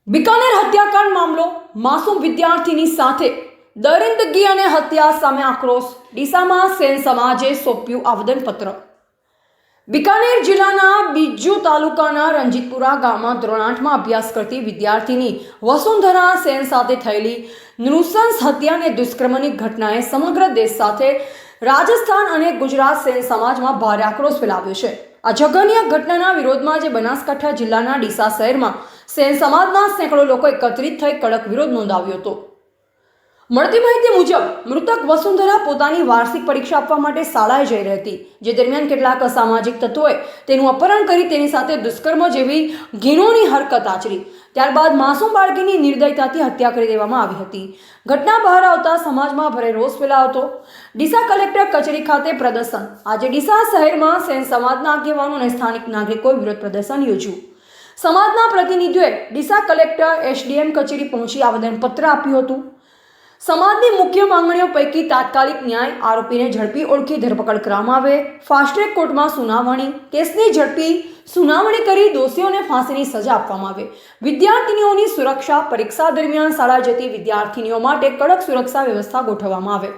બિકાનેર હત્યાકાંડ મામલો માસૂમ વિદ્યાર્થીની સાથે દરિંદગી અને હત્યા સામે આક્રોશ ડીસામાં સેન સમાજે સોંપ્યું આવેદનપત્ર। બિકાનેર જિલ્લાના બીજુ તાલુકાના રંજીતપુરા ગામમાં ધોરણ 8માં અભ્યાસ કરતી વિદ્યાર્થીની વસુંધરા સેન સાથે થયેલી નૃશંસ હત્યા અને દુષ્કર્મની ઘટનાએ સમગ્ર દેશ સાથે રાજસ્થાન અને ગુજરાત સેન સમાજમાં ભારે આક્રોશ ફેલાવ્યો છે। આ જઘન્ય ઘટનાના વિરોધમાં જે બનાસકાંઠા જિલ્લાના ડીસા શહેરમાં સેન સમાજના સેંકડો લોકો એકત્રિત થઈ કડક વિરોધ નોંધાવ્યો હતો। મળતી માહિતી મુજબ મૃતક વસુંધરા પોતાની વાર્ષિક પરીક્ષા આપવા માટે શાળાએ જઈ રહી હતી, જે દરમિયાન કેટલાક અસામાજિક તત્વોએ તેનું અપહરણ કરી તેની સાથે દુષ્કર્મ જેવી ઘીનોની હરકત આચરી। ત્યારબાદ માસૂમ બાળકીની નિર્દયતાથી હત્યા કરી દેવામાં આવી હતી। ઘટના બહાર આવતા સમાજમાં ભારે રોષ ફેલાયો હતો। ડીસા કલેક્ટર કચેરી ખાતે પ્રદર્શન। આજે ડીસા શહેરમાં સેન સમાજના આગેવાનો અને સ્થાનિક નાગરિકોએ વિરોધ પ્રદર્શન યોજ્યું। સમાજના પ્રતિનિધિઓએ ડીસા કલેક્ટર એસડીએમ કચેરી પહોંચી આવેદનપત્ર આપ્યું હતું। સમાજની મુખ્ય માંગણીઓ પૈકી તાત્કાલિક ન્યાય, આરોપીને ઝડપી ઓળખી ધરપકડ કરવામાં આવે, ફાસ્ટ ટ્રેક કોર્ટમાં સુનાવણી, કેસની ઝડપી સુનાવણી કરી દોષીઓને ફાંસીની સજા આપવામાં આવે, વિદ્યાર્થીનીઓની સુરક્ષા, પરીક્ષા દરમિયાન શાળા જતી વિદ્યાર્થીનીઓ માટે કડક સુરક્ષા વ્યવસ્થા ગોઠવવામાં આવે,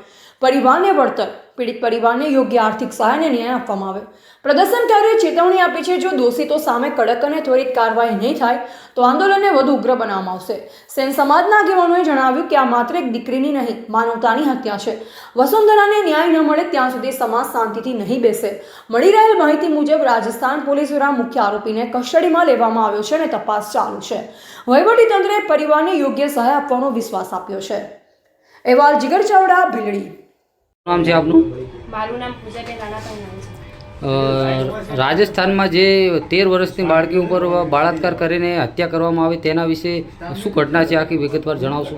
પરિવારને વળતર, પીડિત પરિવારને યોગ્ય આર્થિક સહાય અને ન્યાય આપવામાં આવે। પ્રદર્શનકારીઓએ ચેતવણી આપી છે, જો દોષિતો સામે કડક અને ત્વરિત કાર્યવાહી નહીં થાય તો આંદોલનને વધુ ઉગ્ર બનાવવામાં આવશે। સેન સમાજના આગેવાનોએ જણાવ્યું કે આ માત્ર એક દીકરીની નહીં, માનવતાની હત્યા છે। વસુંધરાને ન્યાય ન મળે ત્યાં સુધી સમાજ શાંતિથી નહીં બેસે। મળી રહેલ માહિતી મુજબ રાજસ્થાન પોલીસ દ્વારા મુખ્ય આરોપીને કસ્ટડીમાં લેવામાં આવ્યો છે અને તપાસ ચાલુ છે। વહીવટીતંત્રે પરિવારને યોગ્ય સહાય આપવાનો વિશ્વાસ આપ્યો છે। અહેવાલ જીગર ચાવડા, ભીલડી। નામ છે આપનું? મારું નામ પૂજાબેન રાણાભાઈ નામ છે। રાજસ્થાનમાં જે 13 વર્ષની બાળકી ઉપર બળાત્કાર કરીને હત્યા કરવામાં આવી તેના વિશે શું ઘટના છે, આખી વિગતવાર જણાવશો?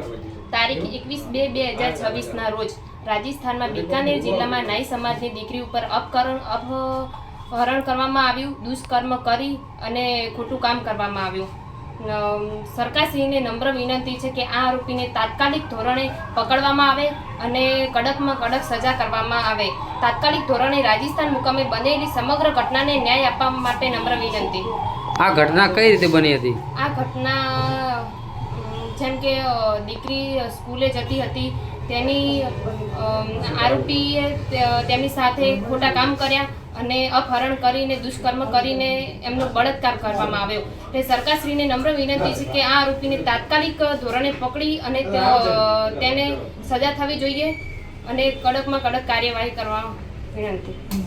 તારીખ 21/2/2026 ના રોજ રાજસ્થાનમાં બિકાનેર જિલ્લામાં નાઈ સમાજની દીકરી ઉપર અપહરણ કરવામાં આવ્યું, દુષ્કર્મ કરી અને ખોટું કામ કરવામાં આવ્યું। સરકારશ્રીને નમ્ર વિનંતી છે કે આ આરોપીને તાત્કાલિક ધોરણે પકડવામાં આવે અને કડકમાં કડક સજા કરવામાં આવે। તાત્કાલિક ધોરણે રાજસ્થાન મુકામે બનેલી સમગ્ર ઘટનાને ન્યાય આપવા માટે નમ્ર વિનંતી। આ ઘટના કઈ રીતે બની હતી? આ ઘટના જેમ કે દીકરી સ્કૂલે જતી હતી, તેની આરોપીએ તેમની સાથે ખોટા કામ કર્યા અને અપહરણ કરીને દુષ્કર્મ કરીને એમનો બળાત્કાર કરવામાં આવ્યો। તે સરકારશ્રીને નમ્ર વિનંતી છે કે આ આરોપીને તાત્કાલિક ધોરણે પકડી અને તેને સજા થવી જોઈએ અને કડકમાં કડક કાર્યવાહી કરવા વિનંતી।